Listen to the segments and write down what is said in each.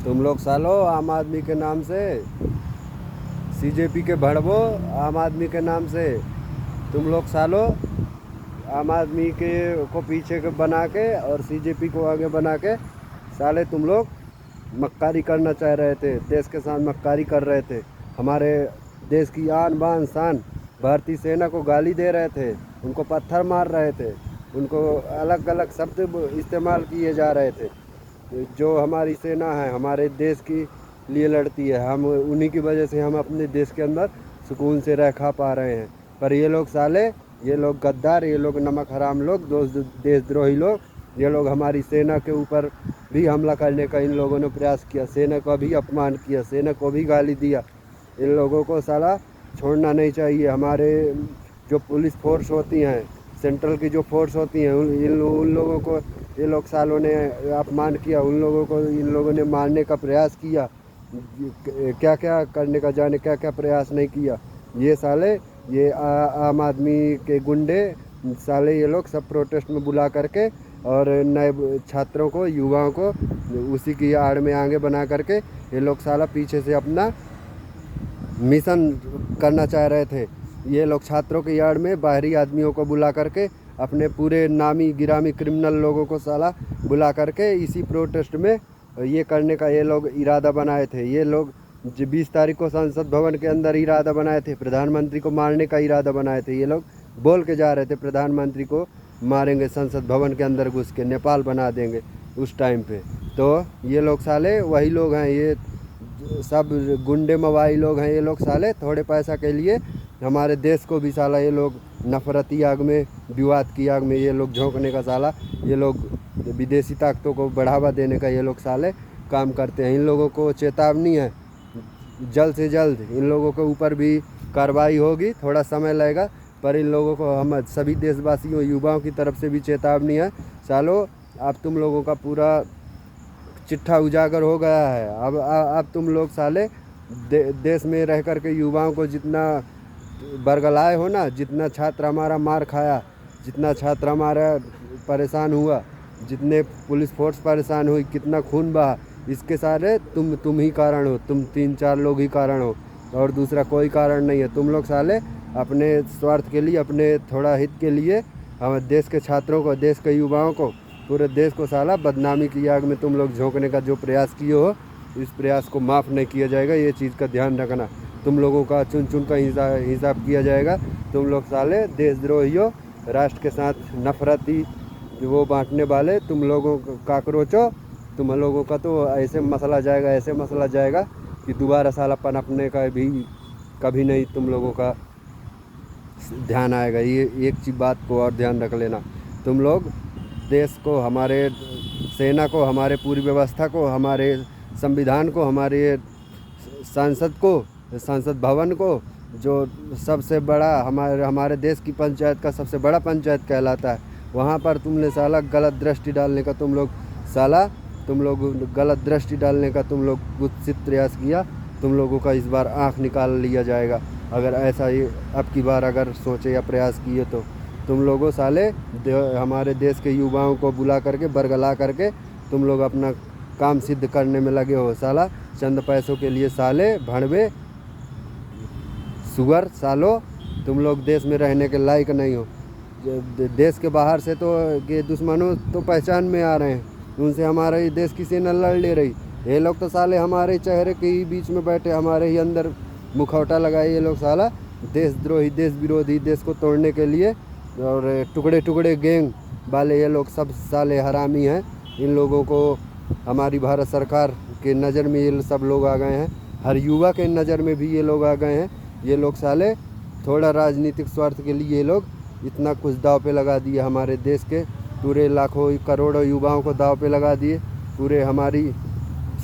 तुम लोग सालो आम आदमी के नाम से, सीजेपी के भड़वो आम आदमी के नाम से, तुम लोग सालो आम आदमी के को पीछे के बना के और सीजेपी को आगे बना के साले तुम लोग मक्कारी करना चाह रहे थे, देश के साथ मक्कारी कर रहे थे। हमारे देश की आन बान शान भारतीय सेना को गाली दे रहे थे, उनको पत्थर मार रहे थे, उनको अलग अलग शब्द इस्तेमाल किए जा रहे थे। जो हमारी सेना है हमारे देश की लिए लड़ती है, हम उन्हीं की वजह से हम अपने देश के अंदर सुकून से रह खा पा रहे हैं। पर ये लोग साले, ये लोग गद्दार, ये लोग नमक हराम लोग, देशद्रोही लोग, ये लोग हमारी सेना के ऊपर भी हमला करने का इन लोगों ने प्रयास किया, सेना का भी अपमान किया, सेना को भी गाली दिया। इन लोगों को साला छोड़ना नहीं चाहिए। हमारे जो पुलिस फोर्स होती हैं, सेंट्रल की जो फोर्स होती हैं, उन लोगों को ये लोग सालों ने अपमान किया, उन लोगों को इन लोगों ने मारने का प्रयास किया, क्या क्या करने का जाने क्या क्या प्रयास नहीं किया। ये साले, ये आम आदमी के गुंडे साले, ये लोग सब प्रोटेस्ट में बुला करके और नए छात्रों को, युवाओं को उसी की आड़ में आगे बना करके ये लोग साला पीछे से अपना मिशन करना चाह रहे थे। ये लोग छात्रों की आड़ में बाहरी आदमियों को बुला करके, अपने पूरे नामी गिरामी क्रिमिनल लोगों को साला बुला करके इसी प्रोटेस्ट में ये करने का ये लोग इरादा बनाए थे। ये लोग 20 तारीख को संसद भवन के अंदर इरादा बनाए थे, प्रधानमंत्री को मारने का इरादा बनाए थे। ये लोग बोल के जा रहे थे प्रधानमंत्री को मारेंगे, संसद भवन के अंदर घुस के नेपाल बना देंगे उस टाइम पे। तो ये लोग साले वही लोग हैं, ये सब गुंडे मवाई लोग हैं। ये लोग साले थोड़े पैसा के लिए हमारे देश को भी साला ये लोग नफरती आग में, विवाद की आग में ये लोग झोंकने का साला, ये लोग विदेशी ताकतों को बढ़ावा देने का ये लोग साले काम करते हैं। इन लोगों को चेतावनी है, जल्द से जल्द इन लोगों के ऊपर भी कार्रवाई होगी। थोड़ा समय लगेगा पर इन लोगों को, हम सभी देशवासियों युवाओं की तरफ से भी चेतावनी है। सालो अब तुम लोगों का पूरा चिट्ठा उजागर हो गया है। अब तुम लोग साले देश में रह कर के युवाओं को जितना बरगलाए हो ना, जितना छात्र हमारा मार खाया, जितना छात्र हमारा परेशान हुआ, जितने पुलिस फोर्स परेशान हुई, कितना खून बहा, इसके सारे तुम ही कारण हो। तुम 3-4 लोग ही कारण हो और दूसरा कोई कारण नहीं है। तुम लोग साले अपने स्वार्थ के लिए, अपने थोड़ा हित के लिए हमारे देश के छात्रों को, देश के युवाओं को, पूरे देश को साला बदनामी की आग में तुम लोग झोंकने का जो प्रयास किए हो, इस प्रयास को माफ़ नहीं किया जाएगा। ये चीज़ का ध्यान रखना। तुम लोगों का चुन चुन का हिसाब किया जाएगा। तुम लोग साले देशद्रोही हो, राष्ट्र के साथ नफरती वो बांटने वाले तुम लोगों काकरोच हो। तुम लोगों का तो ऐसे मसला जाएगा, ऐसे मसला जाएगा कि दोबारा साला पनपने का भी कभी नहीं तुम लोगों का ध्यान आएगा। ये एक चीज़ बात को और ध्यान रख लेना। तुम लोग देश को, हमारे सेना को, हमारे पूरी व्यवस्था को, हमारे संविधान को, हमारे संसद को, संसद भवन को, जो सबसे बड़ा हमारे देश की पंचायत का सबसे बड़ा पंचायत कहलाता है, वहाँ पर तुमने साला गलत दृष्टि डालने का तुम लोग गलत दृष्टि डालने का तुम लोग कुत्सित प्रयास किया। तुम लोगों का इस बार आँख निकाल लिया जाएगा अगर ऐसा ही अब की बार अगर सोचे या प्रयास किए तो। तुम लोगों साले हमारे देश के युवाओं को बुला करके, बरगला करके तुम लोग अपना काम सिद्ध करने में लगे हो साला, चंद पैसों के लिए। साले भड़वे सुअर सालो, तुम लोग देश में रहने के लायक नहीं हो। देश के बाहर से तो के दुश्मनों तो पहचान में आ रहे हैं, उनसे हमारे देश की सेना लड़ ले रही। ये लोग तो साले हमारे चेहरे के ही बीच में बैठे, हमारे ही अंदर मुखौटा लगाए ये लोग साला, देशद्रोही, देश विरोधी, देश को तोड़ने के लिए। और टुकड़े टुकड़े गैंग वाले ये लोग सब साले हरामी हैं। इन लोगों को हमारी भारत सरकार के नज़र में ये सब लोग आ गए हैं, हर युवा के नज़र में भी ये लोग आ गए हैं। ये लोग साले थोड़ा राजनीतिक स्वार्थ के लिए ये लोग इतना कुछ दाव पे लगा दिए, हमारे देश के पूरे लाखों करोड़ों युवाओं को दाव पे लगा दिए, पूरे हमारी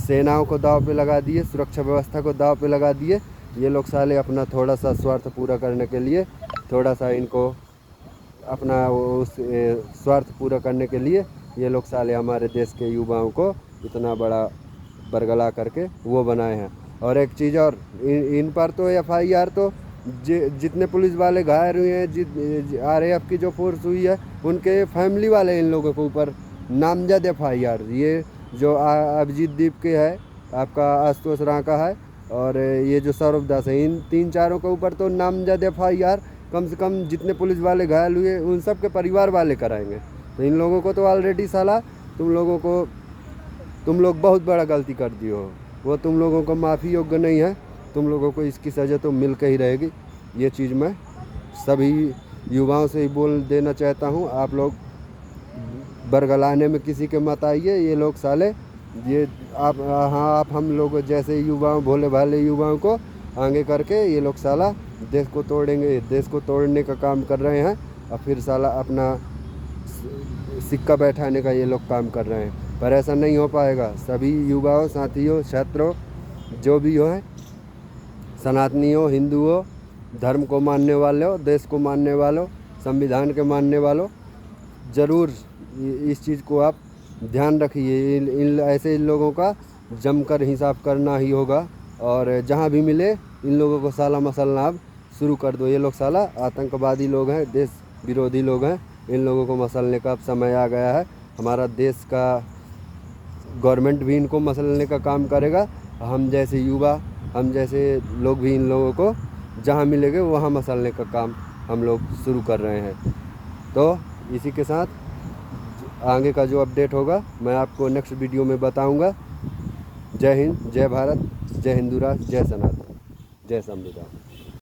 सेनाओं को दाव पे लगा दिए, सुरक्षा व्यवस्था को दाव पे लगा दिए। ये लोग साले अपना थोड़ा सा स्वार्थ पूरा करने के लिए, थोड़ा सा इनको अपना उस स्वार्थ पूरा करने के लिए ये लोग साले हमारे देश के युवाओं को इतना बड़ा बरगला करके वो बनाए हैं। और एक चीज़ और, इन पर तो FIR तो जितने पुलिस वाले घायल हुए हैं, RAF की जो फोर्स हुई है, उनके फैमिली वाले इन लोगों के ऊपर नामजद FIR। ये जो अभिजीत दीप के है, आपका आशुतोष रांका है और ये जो सौरभ दास है, इन 3-4 के ऊपर तो नामजद FIR कम से कम जितने पुलिस वाले घायल हुए उन सब के परिवार वाले कराएंगे। तो इन लोगों को तो ऑलरेडी साला तुम लोग बहुत बड़ा गलती कर दिए हो, वो तुम लोगों को माफ़ी योग्य नहीं है। तुम लोगों को इसकी सज़ा तो मिल के ही रहेगी। ये चीज़ मैं सभी युवाओं से ही बोल देना चाहता हूँ। आप लोग बरगलाने में किसी के मत आइए। ये लोग साले ये आप हम लोग जैसे युवाओं, भोले भाले युवाओं को आगे करके ये लोग साला देश को तोड़ेंगे, देश को तोड़ने का काम कर रहे हैं और फिर साला अपना सिक्का बैठाने का ये लोग काम कर रहे हैं। पर ऐसा नहीं हो पाएगा। सभी युवाओं, साथियों, छात्रों, जो भी हो हैं, सनातनी हो, हिंदू हो, धर्म को मानने वाले हो, देश को मानने वालों, संविधान के मानने वालों, ज़रूर इस चीज़ को आप ध्यान रखिए। इन ऐसे लोगों का जमकर हिसाब करना ही होगा और जहाँ भी मिले इन लोगों को साला मसलना अब शुरू कर दो। ये लोग साला आतंकवादी लोग हैं, देश विरोधी लोग हैं। इन लोगों को मसलने का अब समय आ गया है। हमारा देश का गवर्नमेंट भी इनको मसलने का काम करेगा। हम जैसे युवा, हम जैसे लोग भी इन लोगों को जहाँ मिलेंगे वहाँ मसलने का काम हम लोग शुरू कर रहे हैं। तो इसी के साथ आगे का जो अपडेट होगा मैं आपको नेक्स्ट वीडियो में बताऊंगा। जय हिंद, जय भारत, जय हिंदू राष्ट्र, जय सनातन, जय संविधान।